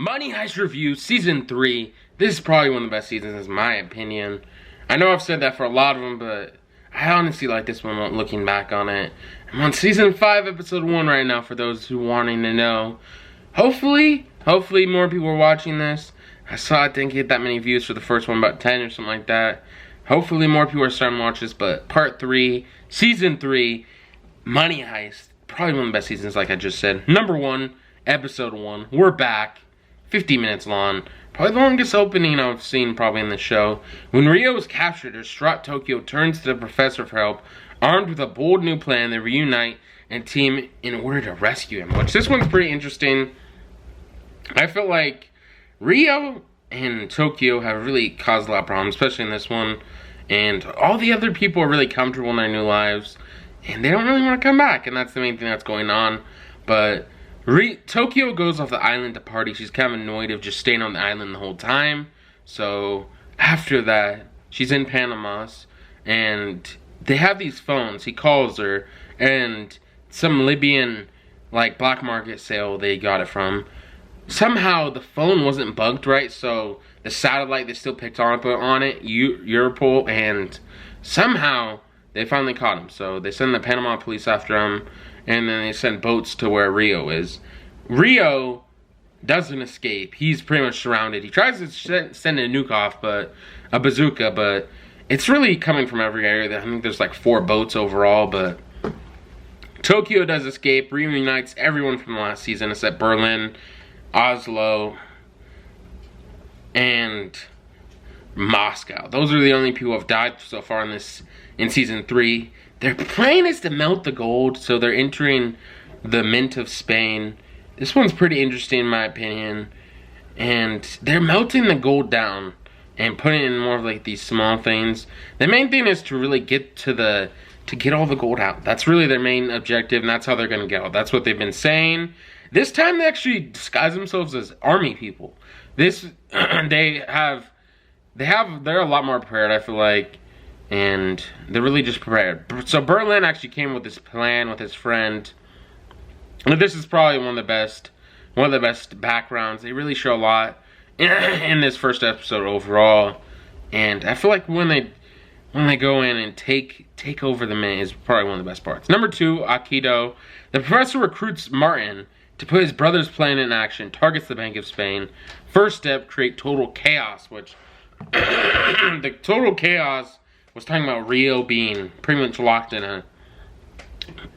Money Heist Review Season 3. This is probably one of the best seasons in my opinion. I know I've said that for a lot of them, but I honestly like this one looking back on it. I'm on Season 5, Episode 1 right now for those who wanting to know. Hopefully more people are watching this. I saw it didn't get that many views for the first one, about 10 or something like that. Hopefully more people are starting to watch this, but Part 3, Season 3, Money Heist. Probably one of the best seasons like I just said. Number 1, Episode 1. We're back. 50 minutes long. Probably the longest opening I've seen probably in the show. When Rio is captured, distraught Tokyo turns to the professor for help. Armed with a bold new plan, they reunite and team in order to rescue him. Which this one's pretty interesting. I feel like Rio and Tokyo have really caused a lot of problems, especially in this one. And all the other people are really comfortable in their new lives. And they don't really want to come back. And that's the main thing that's going on. But Tokyo goes off the island to party. She's kind of annoyed of just staying on the island the whole time. So after that, she's in Panama's. And they have these phones. He calls her. And some Libyan like black market sale they got it from. Somehow the phone wasn't bugged right. So the satellite they still picked on it, Europol. And somehow they finally caught him. So they send the Panama police after him. And then they send boats to where Rio is. Rio doesn't escape. He's pretty much surrounded. He tries to send a nuke off, a bazooka, but it's really coming from every area. I think there's like 4 boats overall, but Tokyo does escape, reunites everyone from the last season except Berlin, Oslo, and Moscow. Those are the only people who have died so far in season 3. Their plan is to melt the gold, so they're entering the mint of Spain. This one's pretty interesting in my opinion. And they're melting the gold down and putting it in more of like these small things. The main thing is to really get to get all the gold out. That's really their main objective, and that's how they're gonna go. That's what they've been saying. This time they actually disguise themselves as army people. They're a lot more prepared, I feel like. And they're really just prepared. So Berlin actually came with this plan with his friend. And this is probably one of the best backgrounds. They really show a lot in this first episode overall. And I feel like when they go in and take over the mint is probably one of the best parts. Number 2, Aikido. The professor recruits Martin to put his brother's plan in action. Targets the Bank of Spain. First step, create total chaos. Which the total chaos was talking about Rio being pretty much locked in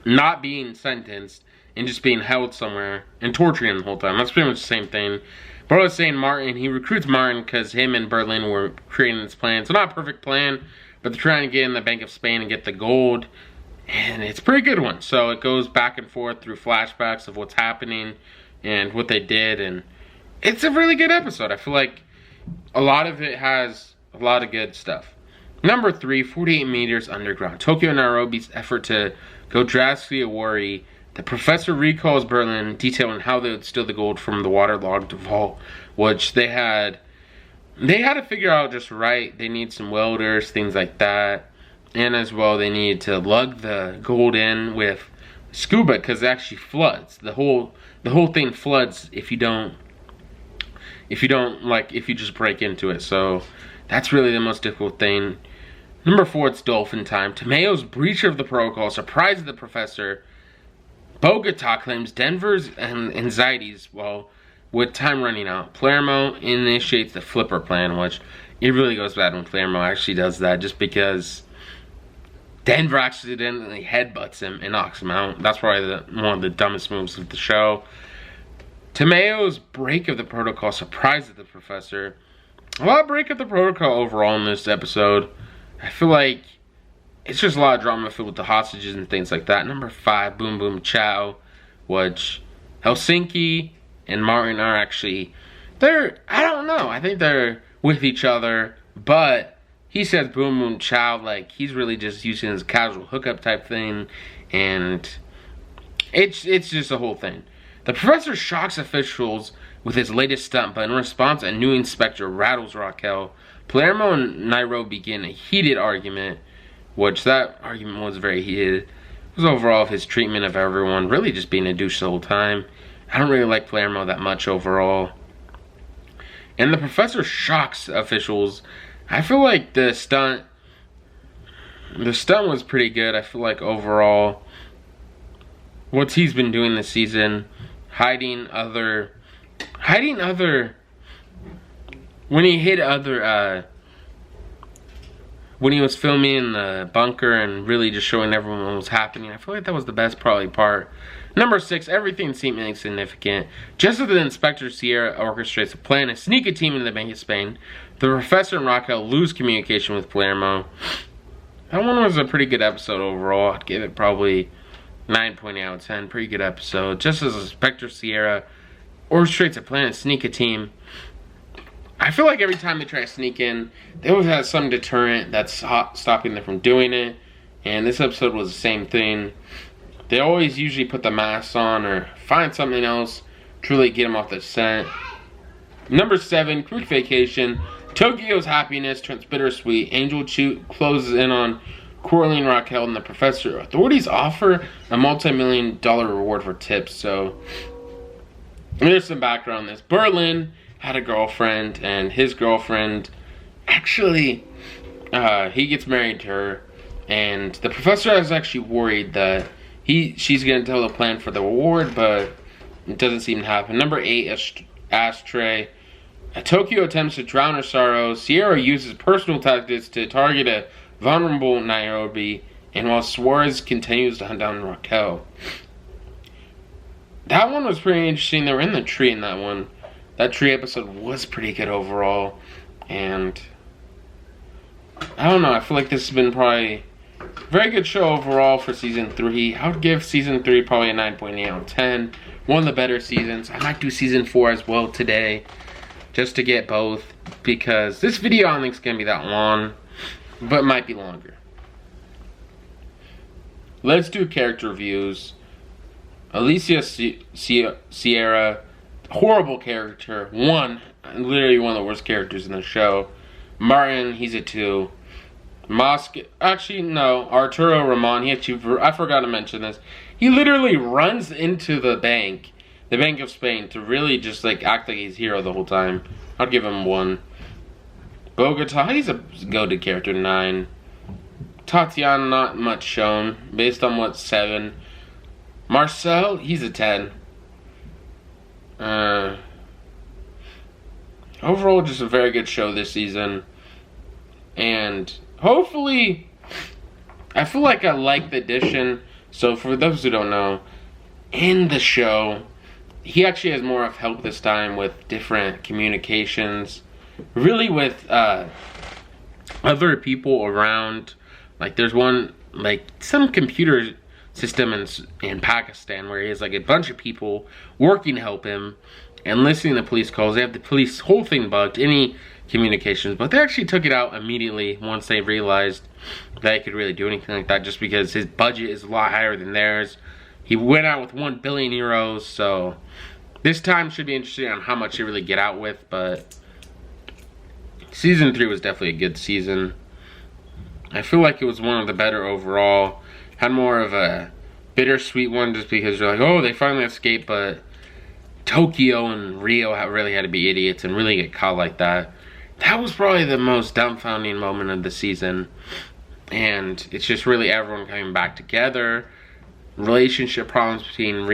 not being sentenced and just being held somewhere and torturing him the whole time. That's pretty much the same thing. But I was saying he recruits Martin because him and Berlin were creating this plan. So not a perfect plan, but they're trying to get in the Bank of Spain and get the gold. And it's a pretty good one. So it goes back and forth through flashbacks of what's happening and what they did. And it's a really good episode. I feel like a lot of it has a lot of good stuff. Number 3, 48 meters underground. Tokyo and Nairobi's effort to go drastically worry. The professor recalls Berlin, detailing how they would steal the gold from the waterlogged vault, which they had to figure out just right. They need some welders, things like that. And as well, they need to lug the gold in with scuba, because it actually floods. The whole thing floods if you just break into it. So that's really the most difficult thing. Number 4, it's dolphin time. Tomeo's breach of the protocol surprises the professor. Bogota claims Denver's anxieties with time running out. Palermo initiates the flipper plan, which it really goes bad when Palermo actually does that, just because Denver accidentally headbutts him and knocks him out. That's probably one of the dumbest moves of the show. Tomeo's break of the protocol surprises the professor. A lot of break of the protocol overall in this episode. I feel like it's just a lot of drama filled with the hostages and things like that. Number 5, Boom Boom Chow, which Helsinki and Martin are actually, I don't know, I think they're with each other, but he says Boom Boom Chow like he's really just using his casual hookup type thing, and it's just a whole thing. The professor shocks officials with his latest stunt, but in response, a new inspector rattles Raquel. Palermo and Nairobi begin a heated argument, which that argument was very heated. It was overall of his treatment of everyone, really just being a douche the whole time. I don't really like Palermo that much overall. And the professor shocks officials. I feel like the stunt was pretty good. I feel like overall, what he's been doing this season, hiding other, when he hid other, when he was filming in the bunker and really just showing everyone what was happening, I feel like that was the best probably part. Number 6, everything seemed insignificant. Just as the Inspector Sierra orchestrates a plan to sneak a team into the Bank of Spain, the Professor and Raquel lose communication with Palermo. That one was a pretty good episode overall. I'd give it probably 9.8 out of 10. Pretty good episode. Just as Inspector Sierra orchestrates a plan to sneak a team, I feel like every time they try to sneak in, they always have some deterrent that's stopping them from doing it. And this episode was the same thing. They always usually put the mask on or find something else to really get them off the scent. Number 7, quick vacation. Tokyo's happiness turns bittersweet. Angel closes in on Coraline, Raquel, and the professor. Authorities offer a multi-million-dollar reward for tips. So there's some background on this. Berlin had a girlfriend, and his girlfriend actually he gets married to her, and the professor is actually worried that she's gonna tell the plan for the reward, but it doesn't seem to happen. Number 8, ashtray. Tokyo attempts to drown her sorrows. Sierra uses personal tactics to target a vulnerable Nairobi, and while Suarez continues to hunt down Raquel. That one was pretty interesting. They were in the tree in that one. That tree episode was pretty good overall, and I don't know, I feel like this has been probably a very good show overall for season 3. I would give season 3 probably a 9.8 out of 10. One of the better seasons. I might do season 4 as well today, just to get both, because this video I don't think is going to be that long, but it might be longer. Let's do character reviews. Alicia Sierra, horrible character. Literally one of the worst characters in the show. Martin, he's a 2. Actually, no. Arturo Ramon, I forgot to mention this. He literally runs into the Bank of Spain, to really just like act like he's hero the whole time. I'd give him 1. Bogota, he's a goated character, 9. Tatiana, not much shown, based on what, 7. Marcel, he's a 10. Overall, just a very good show this season. And hopefully, I feel like I like the addition. So for those who don't know, in the show, he actually has more of help this time with different communications. Really with other people around. Like there's one, like some computer system in Pakistan where he has like a bunch of people working to help him and listening to police calls. They have the police whole thing bugged, any communications, but they actually took it out immediately once they realized that he could really do anything like that, just because his budget is a lot higher than theirs. He went out with 1 billion euros, so this time should be interesting on how much he really get out with, but season 3 was definitely a good season. I feel like it was one of the better overall. Had more of a bittersweet one just because you're like, oh, they finally escaped, but Tokyo and Rio really had to be idiots and really get caught like that. That was probably the most dumbfounding moment of the season. And it's just really everyone coming back together. Relationship problems between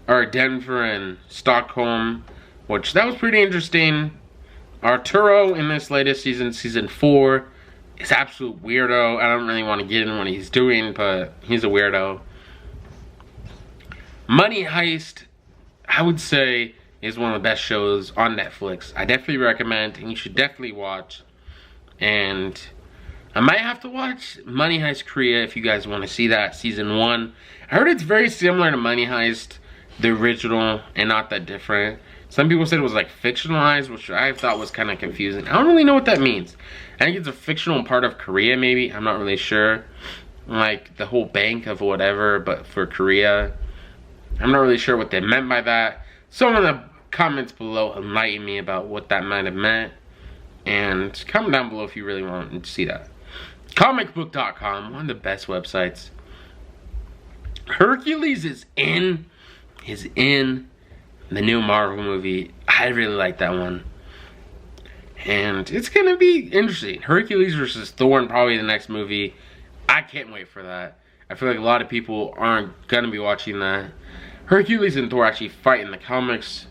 Denver and Stockholm, which that was pretty interesting. Arturo in this latest season, season 4, is absolute weirdo. I don't really want to get in what he's doing, but he's a weirdo. Money Heist, I would say, is one of the best shows on Netflix. I definitely recommend, and you should definitely watch. And I might have to watch Money Heist Korea if you guys want to see that, season 1. I heard it's very similar to Money Heist, the original, and not that different. Some people said it was like fictionalized, which I thought was kind of confusing. I don't really know what that means. I think it's a fictional part of Korea, maybe. I'm not really sure. Like the whole bank of whatever, but for Korea. I'm not really sure what they meant by that. Someone in the comments below enlighten me about what that might have meant. And comment down below if you really want to see that. Comicbook.com, one of the best websites. Hercules is in the new Marvel movie. I really like that one. And it's gonna be interesting. Hercules versus Thor in probably the next movie. I can't wait for that. I feel like a lot of people aren't gonna be watching that. Hercules and Thor actually fight in the comics.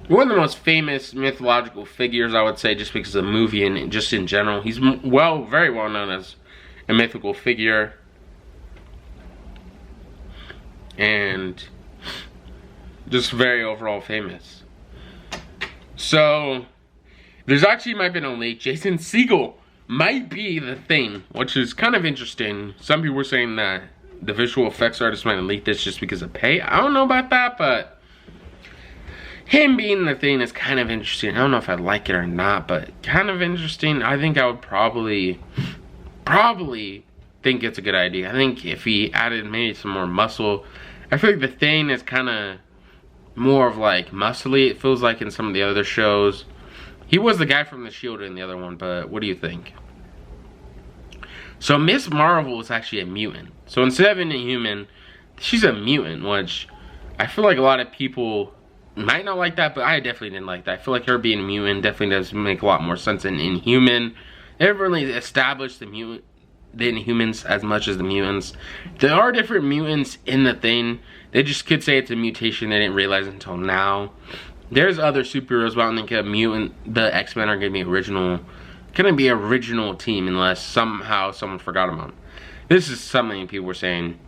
One of the most famous mythological figures, I would say, just because of the movie and just in general. He's very well known as a mythical figure. And just very overall famous. So, there's actually might be no leak. Jason Segel might be the Thing, which is kind of interesting. Some people were saying that the visual effects artist might have leaked this just because of pay. I don't know about that, but him being the Thing is kind of interesting. I don't know if I'd like it or not, but kind of interesting. I think I would probably think it's a good idea. I think if he added maybe some more muscle, I feel like the Thing is kind of more of like muscly. It feels like in some of the other shows. He was the guy from The Shield in the other one, but what do you think? So Miss Marvel is actually a mutant. So instead of an Inhuman, she's a mutant, which I feel like a lot of people might not like that, but I definitely didn't like that. I feel like her being a mutant definitely does make a lot more sense than Inhuman. They haven't really established the Inhumans as much as the mutants. There are different mutants in the Thing. They just could say it's a mutation. They didn't realize it until now. There's other superheroes, but I don't think a mutant, the X-Men are gonna be original team unless somehow someone forgot about them. This is something people were saying.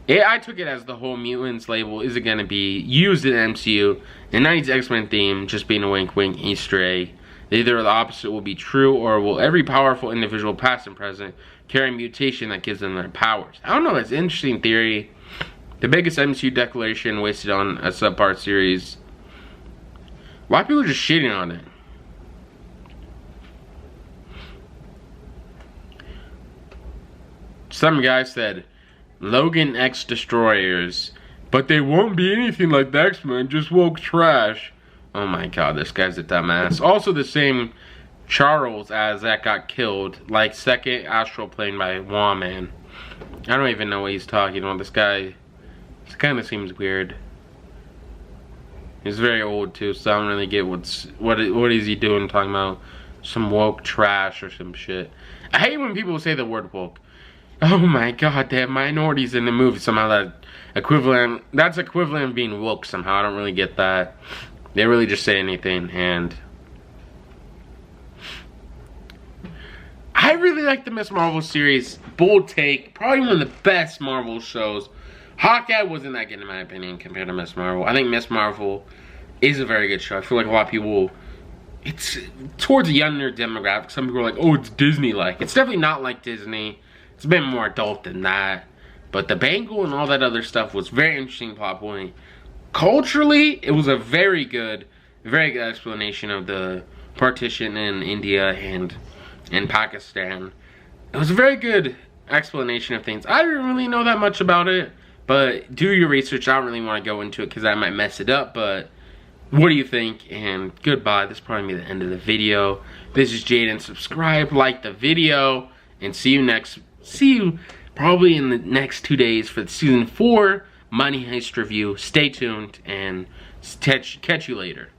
I took it as the whole mutants label isn't gonna be used in the MCU. The 90s X-Men theme just being a wink wink Easter egg. Either the opposite will be true, or will every powerful individual past and present carry a mutation that gives them their powers. I don't know, it's an interesting theory. The biggest MCU declaration wasted on a subpart series. Why are people just shitting on it? Some guy said, Logan X Destroyers, but they won't be anything like the X-Men, just woke trash. Oh my god, this guy's a dumbass. Also the same Charles as that got killed, like second astral plane by Woman. I don't even know what he's talking about. This guy, this kind of seems weird. He's very old too, so I don't really get what is he doing talking about some woke trash or some shit. I hate when people say the word woke. Oh my god, they have minorities in the movie somehow. That's equivalent of being woke somehow. I don't really get that. They really just say anything, and I really like the Miss Marvel series. Bold take, probably one of the best Marvel shows. Hawkeye wasn't that good in my opinion compared to Miss Marvel. I think Miss Marvel is a very good show. I feel like a lot of people, it's towards a younger demographic. Some people are like, oh, it's Disney-like. It's definitely not like Disney. It's a bit more adult than that. But the Bangle and all that other stuff was very interesting plot point. Culturally, it was a very good explanation of the partition in India and in Pakistan. It was a very good explanation of things. I didn't really know that much about it, but do your research. I don't really want to go into it because I might mess it up, but what do you think? And goodbye. This is probably the end of the video. This is Jaden. Subscribe, like the video, and see you probably in the next 2 days for the season 4 Money Heist review. Stay tuned and catch you later.